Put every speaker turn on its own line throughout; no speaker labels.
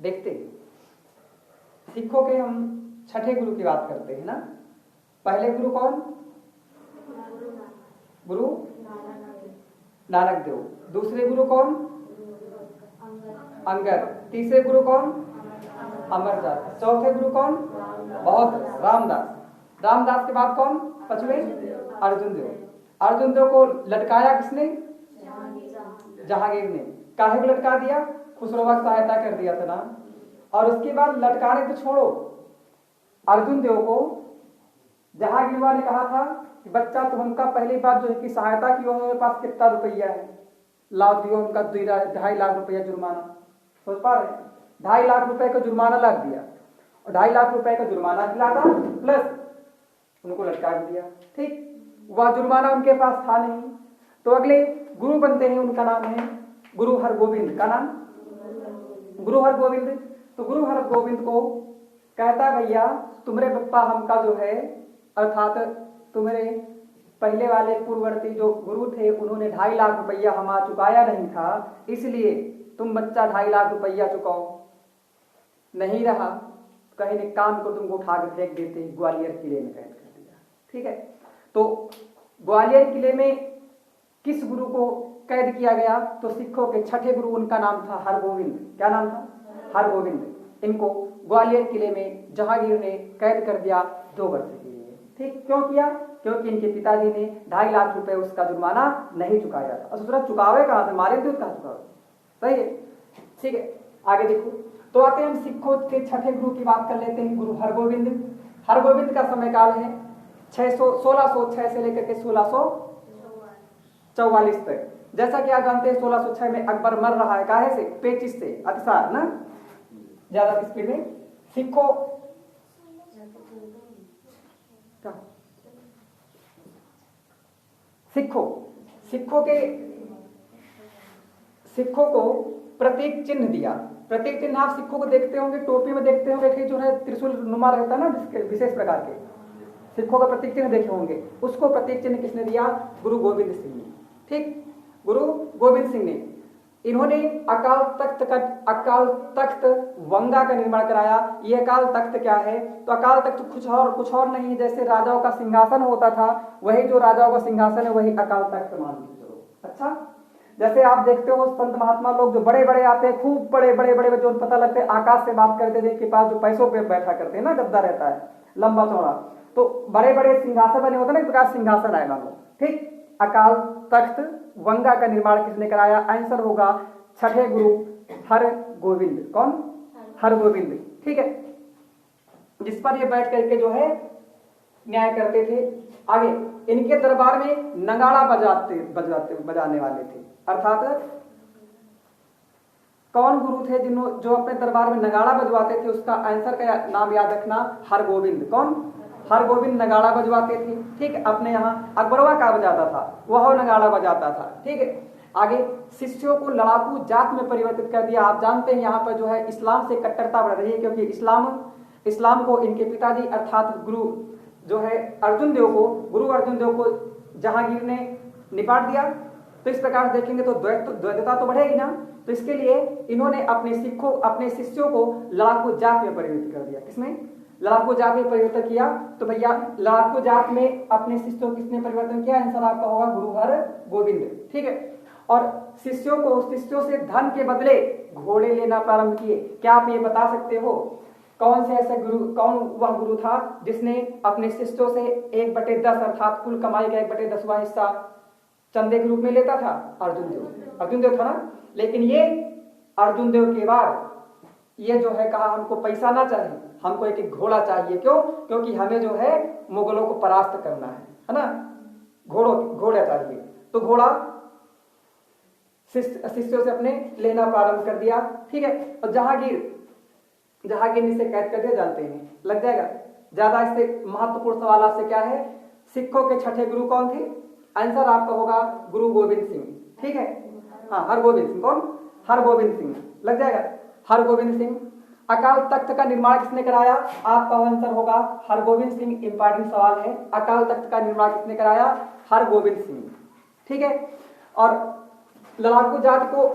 देखते हैं। सिखों के हम छठे गुरु की बात करते हैं ना। पहले गुरु कौन? गुरु नानक देव। दूसरे गुरु कौन? अंगद। तीसरे गुरु कौन? अमरदास। चौथे गुरु कौन? बहुत रामदास। रामदास के बाद कौन? पांचवें अर्जुन देव। अर्जुन देव को लटकाया किसने? जहांगीर ने। काहे को लटका दिया? खुसरोवा की सहायता कर दिया था ना। और उसके बाद लटकाने तो छोड़ो, अर्जुन देव को जहांगीर ने कहा था कि बच्चा तो हमका पहली बात जो है कि सहायता की, मेरे पास कितना रुपया है, लाभ दियो। उनका 2.5 लाख रुपया जुर्माना, सोच पा रहे हैं? 2.5 लाख रुपए का जुर्माना लग दिया और 2.5 लाख रुपए का जुर्माना दिला था प्लस उनको लटका दिया। ठीक, वह जुर्माना उनके पास था नहीं, तो अगले गुरु बनते हैं, उनका नाम है गुरु हरगोविंद। का नाम? गुरु हरगोविंद। तो गुरु हरगोविंद को कहता भैया तुम्हारे पप्पा हमका जो है, अर्थात तुम्हारे पहले वाले पूर्ववर्ती जो गुरु थे उन्होंने 2.5 लाख रुपया हमा चुकाया नहीं था, इसलिए तुम बच्चा 2.5 लाख रुपया चुकाओ। नहीं रहा, कहीं ने कान को तुमको उठा के फेंक देते, ग्वालियर किले में कैद कर दिया। ठीक है, तो ग्वालियर किले में किस गुरु को कैद किया गया? तो सिखों के छठे गुरु, उनका नाम था हरगोविंद। क्या नाम था? हरगोविंद। इनको ग्वालियर किले में जहांगीर ने कैद कर दिया 2 वर्ष के लिए। ठीक, क्यों किया? क्योंकि इनके पिताजी ने 2.5 लाख रुपए उसका जुर्माना नहीं चुकाया था। दूसरा चुकावे कहां से? मारे थे, कहां चुकावे? सही है, ठीक है। आगे देखो, तो आते हैं हम सिखों के छठे गुरु की बात कर लेते हैं, गुरु हरगोविंद। हरगोविंद का समय काल है 1606 से लेकर के 1644 तक। जैसा कि आप जानते हैं 1606 में अकबर मर रहा है, काहे से? पेचिश से, अतिसार ना, ज्यादा स्पीड में। सिखों सिखों को प्रतीक चिन्ह दिया। प्रतीक चिन्ह आप सिखों को देखते होंगे, टोपी में देखते होंगे, जो है त्रिशूल नुमा रहता है ना, जिसके विशेष प्रकार के सिखों का प्रतीक चिन्ह देखे होंगे। उसको प्रतीक चिन्ह किसने दिया? गुरु गोविंद सिंह ने। ठीक, गुरु गोविंद सिंह ने। इन्होंने अकाल तख्त वंगा का निर्माण कराया। यह अकाल तख्त क्या है? तो अकाल तख्त कुछ और नहीं है, जैसे राजाओं का सिंहासन होता था, वही जो राजाओं का सिंहासन है वही अकाल तख्त मान लीजिए। अच्छा, जैसे आप देखते हो संत महात्मा लोग जो बड़े बड़े आते हैं, खूब बड़े बड़े बड़े जो पता लगते हैं, आकाश से बात करते थे, के पास जो पैसों पे बैठा करते हैं ना, गद्दा रहता है लंबा चौड़ा, तो बड़े बड़े सिंहासन बने होते हैं ना, एक प्रकार सिंहासन आएगा लो। ठीक, अकाल तख्त वंगा का निर्माण किसने कराया? आंसर होगा छठे गुरु हरगोविंद। कौन? हरगोविंद। ठीक है, जिस पर ये बैठ करके जो है न्याय करते थे। आगे इनके दरबार में नगाड़ा बजाने वाले थे, अर्थात कौन गुरु थे जो अपने दरबार में नगाड़ा बजवाते थे? उसका आंसर का नाम याद रखना, हरगोविंद। कौन? हरगोविंद नगाड़ा बजवाते थे। ठीक, अपने यहाँ अकबरवा का बजाता था, वह नगाड़ा बजाता था। ठीक है, आगे शिष्यों को लड़ाकू जात में परिवर्तित कर दिया। आप जानते हैं यहाँ पर जो है इस्लाम से कट्टरता बढ़ रही है, क्योंकि इस्लाम को इनके पिताजी अर्थात गुरु जो है गुरु अर्जुन देव को जहांगीर ने निपाट दिया। तो इस प्रकार देखेंगे तो द्वैतता तो बढ़ेगी ना। तो इसके लिए इन्होंने अपने शिष्यों को लड़ाकू जात में परिवर्तित कर दिया। किसने? लड़ाकू जात में परिवर्तन किया। तो भैया लड़ाकू जात में अपने शिष्यों को किसने परिवर्तन किया? आंसर आपका होगा गुरु हरगोविंद। ठीक है, और शिष्यों से धन के बदले घोड़े लेना प्रारंभ किए। क्या आप ये बता सकते हो कौन वह गुरु था जिसने अपने शिष्यों से 1/10 अर्थात कुल कमाई का 1/10वां हिस्सा चंदे के रूप में लेता था? अर्जुन देव था ना। लेकिन ये अर्जुन देव के बाद ये जो है कहा हमको पैसा ना चाहिए, हमको एक घोड़ा चाहिए। क्यों? क्योंकि हमें जो है मुगलों को परास्त करना है ना, घोड़ा चाहिए। तो घोड़ा शिष्यों से अपने लेना प्रारंभ कर दिया। ठीक है, और जहांगीर इसे कैद कर दिया। जानते हैं, लग जाएगा ज्यादा। इससे महत्वपूर्ण सवाल आपसे क्या है? सिखों के छठे गुरु कौन थे? आंसर आपका होगा गुरु गोविंद सिंह। ठीक है, हाँ, हरगोविंद सिंह। कौन? हरगोविंद सिंह, लग जाएगा। हरगोविंद सिंह। अकाल तख्त का निर्माण किसने कराया? आपका आंसर होगा हरगोविंद सिंह। इंपॉर्टेंट सवाल है, अकाल तख्त का निर्माण किसने कराया? हरगोविंद सिंह। ठीक है, और लड़ाकू जात को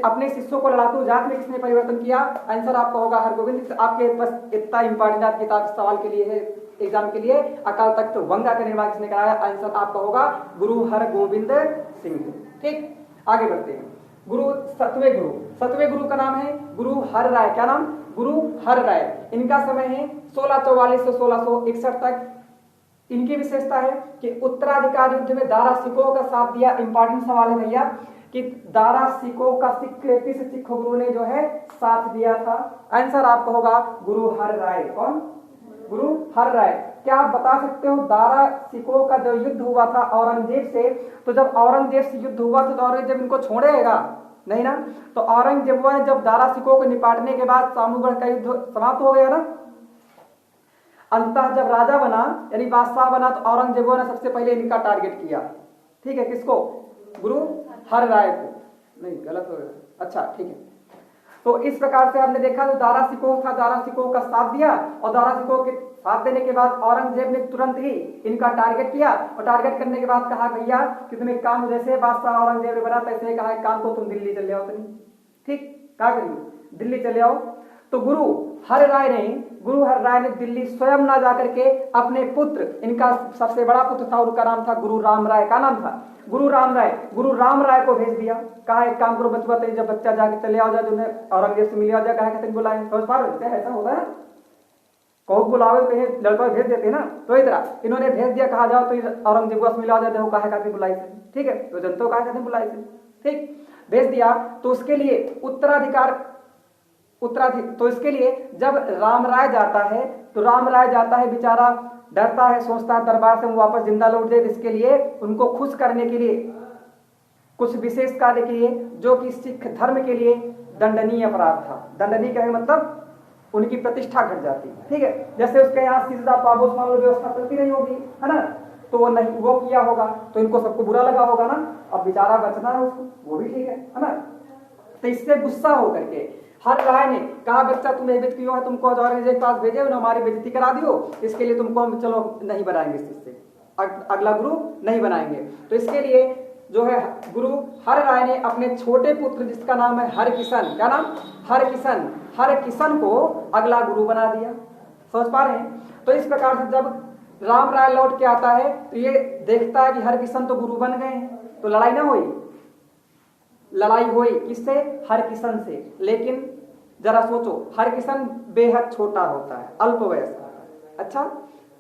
अपने शिष्यों को लड़ाकू जात में किसने परिवर्तन किया? आंसर आपका होगा हरगोविंद। आपके पास इतना इंपॉर्टेंट आपकी किताब सवाल के लिए है, एग्जाम के लिए, अकाल तख्त वंगा का निर्माण किसने कराया? आंसर आपका होगा गुरु हरगोविंद सिंह। ठीक, आगे बढ़ते हैं। सतवें गुरु का नाम है गुरु हर राय। क्या नाम? गुरु हर राय। इनका समय है 1644 से 1661 तक। इनकी विशेषता है कि उत्तराधिकार युद्ध में दारा सिकोह का साथ दिया। इंपॉर्टेंट सवाल है भैया कि दारा सिकोह का किस सिख गुरु ने जो है साथ दिया था? आंसर आपका होगा गुरु हर राय। कौन? गुरु हर राय। क्या आप बता सकते हो दारा सिकोह का जो युद्ध हुआ था औरंगजेब से, तो जब औरंगजेब से युद्ध हुआ तो औरंगजेब इनको छोड़ेगा नहीं ना? तो औरंगजेब ने जब दारा सिकोह को निपाटने के बाद सामूगढ़ का युद्ध समाप्त हो गया ना। अंततः जब राजा बना यानी बादशाह बना तो औरंगजेब ने सबसे पहले इनका टारगेट किया। ठीक है, किसको? गुरु हर राय को। नहीं, गलत हो गया। अच्छा ठीक है, तो इस प्रकार से आपने देखा जो दारा सिकोह था, दारा सिकोह का साथ दिया और दारा सिकोह के साथ देने के बाद औरंगजेब ने तुरंत ही इनका टारगेट किया और टारगेट करने के बाद कहा भैया कि तुम एक काम, जैसे बादशाह औरंगजेब ने बना तैसे ही कहा एक काम को तुम दिल्ली चले आओ। ठीक, क्या करिए? दिल्ली चले आओ। तो गुरु हर राय ने दिल्ली स्वयं ना जाकर के अपने पुत्र, इनका सबसे बड़ा पुत्र था, उनका नाम था गुरु राम राय। का नाम था? गुरु राम राय को भेज दिया। कहा एक काम करो बचवा, तेरे जब बच्चा जाके चले आओ जा, जो औरंगजेब से मिले आ जा, कहा कहते बुलाए। समझ पा रहे हो? ऐसा होता है, कहो बुलावे कहीं लड़का भेज देते ना, तो इस तरह इन्होंने भेज दिया। कहा जाओ तो औरंगजेब से मिला जाते हो, कहा कहते बुलाई से। ठीक है, तो जनता कहा कहते बुलाई से। ठीक, भेज दिया। तो उसके लिए उत्तराधिकार तो इसके लिए जब राम राय जाता है तो राम राय जाता है बेचारा, डरता है, सोचता है दरबार से वो वापस जिंदा लौट जाए। इसके लिए उनको खुश करने के लिए कुछ विशेष कार्य किए जो कि सिख धर्म के लिए दंडनीय अपराध था। दंडनीय का मतलब उनकी प्रतिष्ठा घट जाती। ठीक है, जैसे उसके यहाँ सीधा पाबोस मान लो व्यवस्था चलती नहीं होगी, है ना, तो वो नहीं वो किया होगा तो इनको सबको बुरा लगा होगा ना। अब बेचारा बचना है उसको, वो भी ठीक है ना। तो इससे गुस्सा होकर के हर राय ने कहा बच्चा तुम बेइज्जत क्यों है, तुमको औरंगजेब के पास भेजे, उन्होंने हमारी बेइज्जती करा दियो, इसके लिए तुमको हम चलो नहीं बनाएंगे, इस चीज से अगला गुरु नहीं बनाएंगे। तो इसके लिए जो है गुरु हर राय ने अपने छोटे पुत्र जिसका नाम है हरकिशन, क्या नाम? हरकिशन को अगला गुरु बना दिया। समझ पा रहे हैं? तो इस प्रकार से जब राम राय लौट के आता है तो ये देखता है कि हरकिशन तो गुरु बन गए हैं, तो लड़ाई ना हुई। लड़ाई हुई किससे? हरकिशन से। लेकिन जरा सोचो, हरकिशन बेहद छोटा होता है, अल्प वयस्क, अच्छा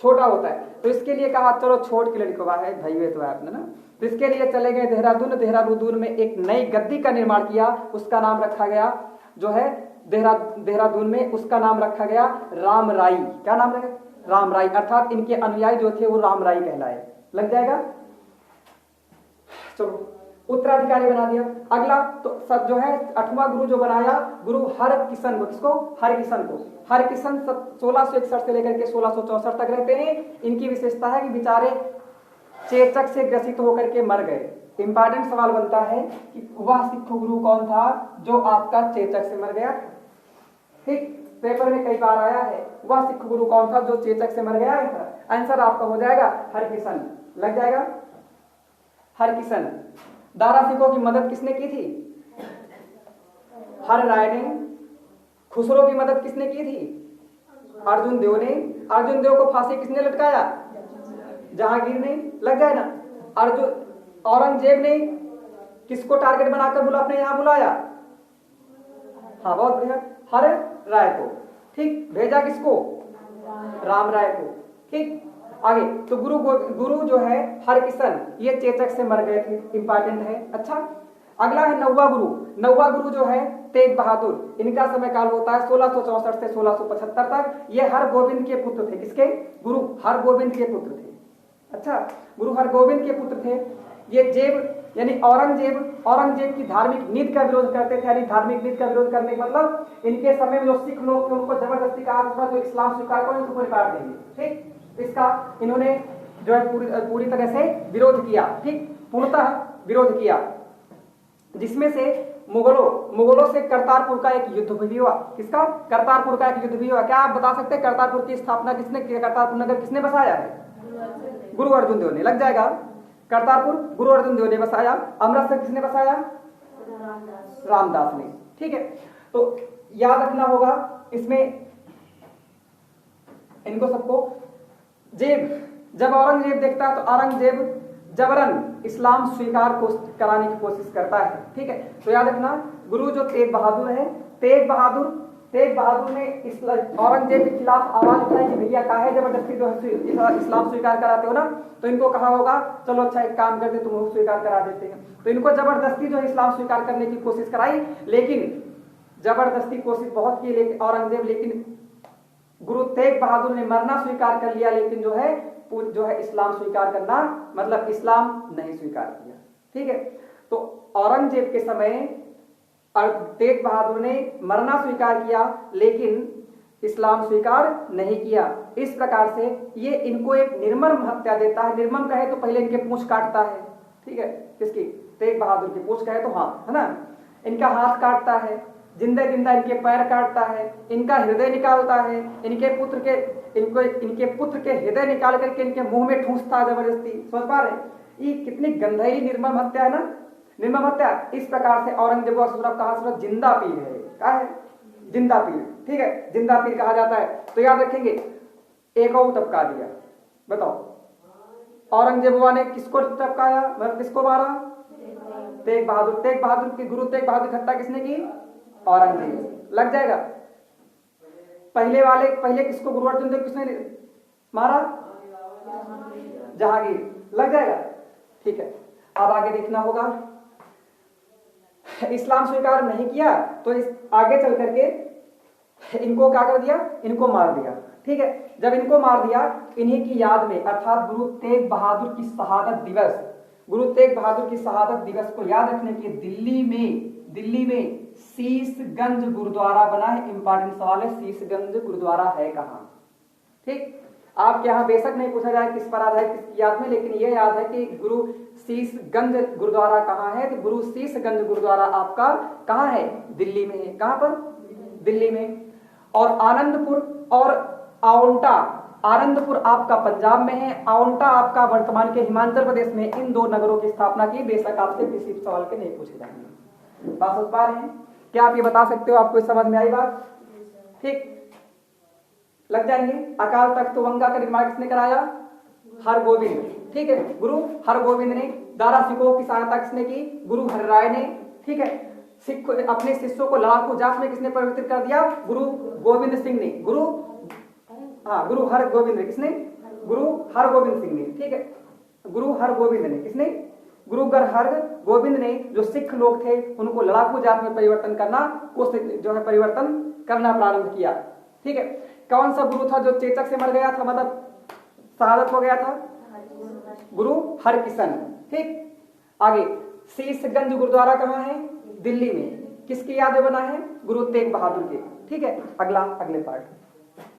छोटा होता है। तो इसके लिए कहा चलो छोट की लड़कवा है भाई वे तो आपने ना, तो इसके लिए चले गए देहरादून में एक नई गद्दी का निर्माण किया। उसका नाम रखा गया जो है देहरादून में उसका नाम रखा गया राम राई। क्या नाम रखा? राम राई। अर्थात इनके अनुयायी जो थे वो राम राई कहलाए। लग जाएगा? चलो उत्तराधिकारी बना दिया। अगला तो सब जो है 8वां गुरु जो बनाया गुरु हरकिशन को। किसको? हरकिशन को। हरकिशन 1661 से लेकर के 1664 तक रहते हैं। इनकी विशेषता है कि बेचारे चेचक से ग्रसित होकर के मर गए। इंपॉर्टेंट सवाल बनता है कि वह सिख गुरु कौन था जो आपका चेचक से मर गया? ठीक, पेपर में कई बार आया है, वह सिख गुरु कौन था जो चेचक से मर गया? आंसर आपका हो जाएगा हरकिशन। लग जाएगा? हरकिशन। दारा सिकोह की मदद किसने की थी? हर राय ने। खुसरो की मदद किसने की थी? अर्जुन देव ने। अर्जुन देव को फांसी किसने लटकाया? जहांगीर ने। लग जाए ना? औरंगजेब ने किसको टारगेट बनाकर अपने यहां बुलाया? हाँ बहुत बढ़िया, हर राय को। ठीक, भेजा किसको? राम राय को। ठीक, आगे तो गुरु जो है हरकिशन ये चेचक से मर गए थे। इंपॉर्टेंट है। अच्छा, अगला है 9वां गुरु। 9वां गुरु जो है तेग बहादुर। इनका समय काल होता है 1664 से 1675 तक। ये हरगोविंद के पुत्र थे। किसके? गुरु हरगोविंद के पुत्र थे। अच्छा, गुरु हरगोविंद के पुत्र थे। ये जेब यानी औरंगजेब की धार्मिक नीति का विरोध करते थे। यानी धार्मिक नीति का विरोध करने का मतलब इनके समय में जो सिख लोग थे उनको जबरदस्ती कहा था जो इस्लाम स्वीकार करो उनको निकाल देंगे। ठीक, इसका इन्होंने जो है पूरी तरह से विरोध किया। ठीक, पूर्णतः विरोध किया, जिसमें से मुगलों से करतारपुर का एक युद्ध भी हुआ। किसका? करतारपुर का एक युद्ध भी हुआ। क्या आप बता सकते हैं करतारपुर की स्थापना किसने की? करतारपुर नगर किसने बसाया है? गुरु अर्जुन देव ने। लग जाएगा? करतारपुर गुरु अर्जुन देव ने बसाया। अमृतसर किसने बसाया? रामदास ने। ठीक है, तो याद रखना होगा इसमें इनको सबको। जब औरंगजेब देखता है तो औरंगजेब जबरन इस्लाम स्वीकार कराने की कोशिश करता है। ठीक है, तो याद रखना गुरु जो तेग बहादुर है, तेग बहादुर ने औरंगजेब के खिलाफ आवाज उठाई कि भैया काहे जबरदस्ती जो है इस्लाम स्वीकार कराते हो ना। तो इनको कहा होगा चलो अच्छा एक काम करते तुम स्वीकार करा देते हैं। तो इनको जबरदस्ती जो है इस्लाम स्वीकार करने की कोशिश कराई, लेकिन जबरदस्ती कोशिश बहुत की लेकिन औरंगजेब, लेकिन गुरु तेग बहादुर ने मरना स्वीकार कर लिया, लेकिन जो है इस्लाम स्वीकार करना मतलब इस्लाम नहीं स्वीकार किया। ठीक है, तो औरंगजेब के समय तेग बहादुर ने मरना स्वीकार किया लेकिन इस्लाम स्वीकार नहीं किया। इस प्रकार से ये इनको एक निर्मम हत्या देता है। निर्मम कहे तो पहले इनके पूंछ काटता है। ठीक है, किसकी? तेग बहादुर की पूंछ कहे तो हाँ, है ना, इनका हाथ काटता है, जिंदा जिंदा इनके पैर काटता है, इनका हृदय निकालता है, इनके पुत्र के हृदय निकाल करके इनके मुंह में ठूंसता जबरदस्ती। समझ पा रहे? ये कितनी गंधेरी निर्मम हत्या है ना, निर्मम हत्या। इस प्रकार से औरंगजेब को सूरत कहा, सूरत जिंदा पीर है। क्या है? जिंदा पीर। ठीक है, जिंदा पीर कहा जाता है। तो याद रखेंगे एक और टपका दिया। बताओ औरंगजेब ने किसको टपकाया, मतलब किसको मारा? तेग बहादुर। तेग बहादुर की गुरु तेग बहादुर हत्या किसने की? औरंगजेब। लग जाएगा। पहले किसको गुरु अर्जुन देव किसने मारा? जहांगीर। लग जाएगा। ठीक है, अब आगे देखना होगा। इस्लाम स्वीकार नहीं किया तो आगे चल करके इनको क्या कर दिया? इनको मार दिया। ठीक है, जब इनको मार दिया इन्हीं की याद में अर्थात गुरु तेग बहादुर की शहादत दिवस, गुरु तेग बहादुर की शहादत दिवस को याद रखने के दिल्ली में शीशगंज गुरुद्वारा बना है। इंपॉर्टेंट सवाल है, शीशगंज गुरुद्वारा है कहां? ठीक, आपके यहाँ बेशक नहीं पूछा जाए किस पर आधारित किसकी याद में, लेकिन यह याद है कि गुरु शीशगंज गुरुद्वारा कहाँ है। तो गुरु शीशगंज गुरुद्वारा आपका कहाँ है? दिल्ली में है। कहाँ पर? दिल्ली में। और आनंदपुर और आउंटा, आनंदपुर आपका पंजाब में है, आउंटा आपका वर्तमान के हिमाचल प्रदेश में। इन दो नगरों की स्थापना की। बेशक आपसे किसी सवाल के नहीं पूछे जाएंगे। बात समझ पा रहे हैं? क्या आप ये बता सकते हो आपको समझ में आई बात? ठीक, लग जाएंगे। अकाल तख्त गंगा का निर्माण किसने कराया? हरगोविंद। ठीक है, गुरु हरगोविंद ने। दारा सिखों की सहायता किसने की? गुरु हरिराय ने। ठीक है, सिख अपने शिष्यों को लड़ाकू जात में किसने परिवर्तित कर दिया? गुरु गोविंद सिंह ने। गुरु हरगोविंद ने। किसने? गुरु हरगोविंद सिंह ने। ठीक है, गुरु हरगोविंद ने। किसने? गुरु हरगोविंद ने जो सिख लोग थे उनको लड़ाकू जात में परिवर्तन करना प्रारंभ किया। ठीक है, कौन सा गुरु था जो चेचक से मर गया था, मतलब शहादत हो गया था? गुरु हरकिशन। ठीक, आगे शीशगंज गुरुद्वारा कहाँ है? दिल्ली में। किसकी याद में बना है? गुरु तेग बहादुर के। ठीक है, अगले पार्ट।